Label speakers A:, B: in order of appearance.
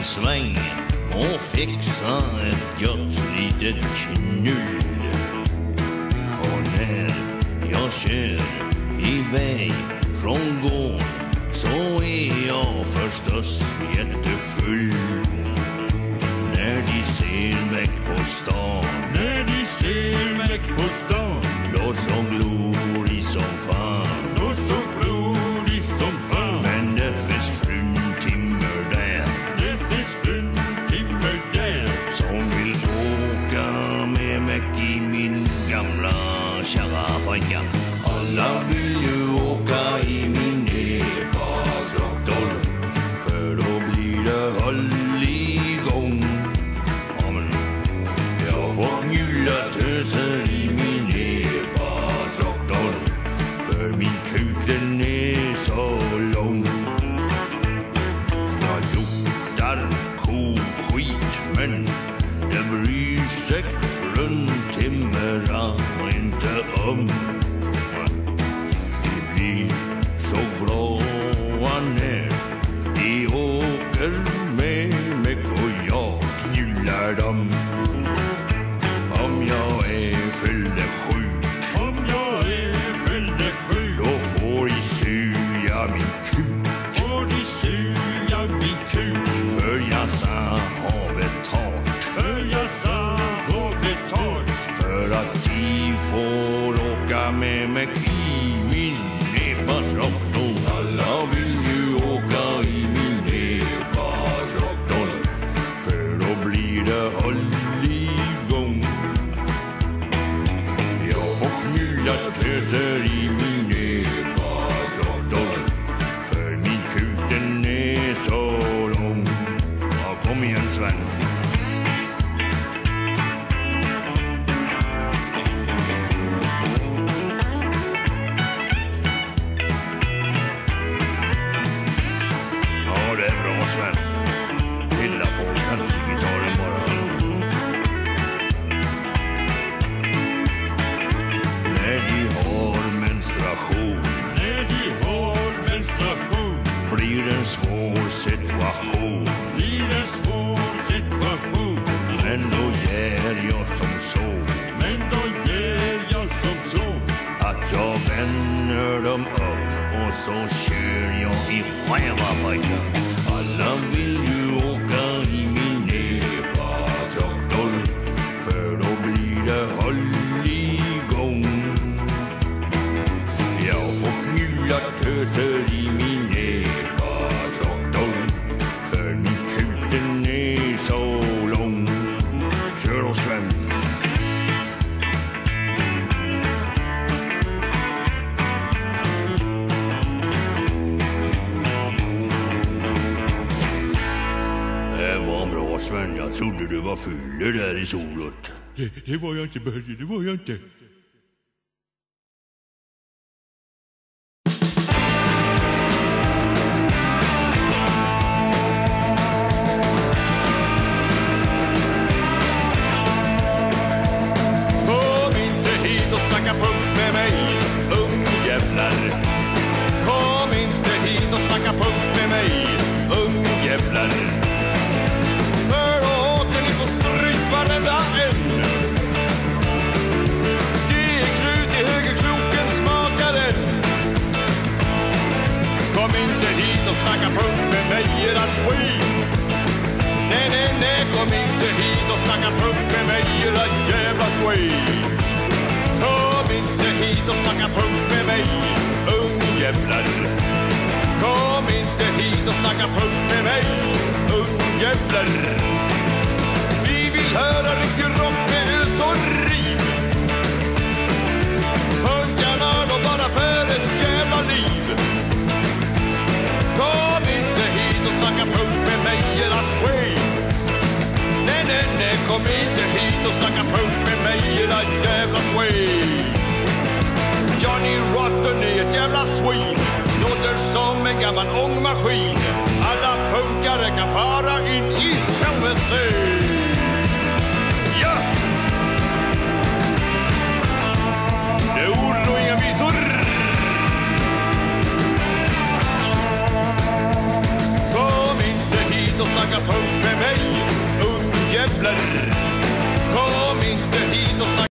A: sväng och fixa ett gött litet knull. Och när jag kör iväg från gården så är jag förstås jättefull. När de ser mig på stan, då så glor de som fan, men det finns fruntimmer där, som vill åka med mig i min gamla kära pojka. Alla vill ju åka i min epa-traktor, för då blir det hålligång. Amen. Jag får mjulla töser i min epa-traktor, för min kuk den är så lång. Jag luktar koskit, men det bryr sig fruntimmerna inte om. Så glada när de åker med mig och jag knullar dem. Om jag är fyllersjuk, då får de suga min kuk. För jag sa har betalt, för att de får åka med mig i min epa-traktor. Alla vill ju åka i min epa-traktor, för då blir det hålligång. Jag får knulla töser i min epa-traktor, för min kuk den är så lång. Ja, kom igen Sven. Svår situation. Men då gör jag som så, att jag vänder dem upp och så kör jag i själva pojkar. Alla vill ju åka i min epa-traktor, för då blir det hålligång. Jag får knulla töser i min epa-traktor, för min kuk den är så lång. Kör oss Sven. Det var bra Sven, jag trodde du var full där i solet.
B: Det var jag inte, Börje, det var jag inte.
A: För då åker ni på stryk varenda en.
C: jävlar. Vi vill höra riktig rock med ös och riv. Punkarna de bara för ett jävla liv. Kom inte hit och snacka punk med mig eller sway. Nej, nej, nej, kom inte hit och snacka punk med mig eller jävla sway. Johnny Rotten är ett jävla swin. Låter som en gammal ångmaskin. Alla punkare kan fara in i helvete. Ja! Det är ord och inga visor. Kom inte hit och snacka punk med mig, ungjävlar. Kom inte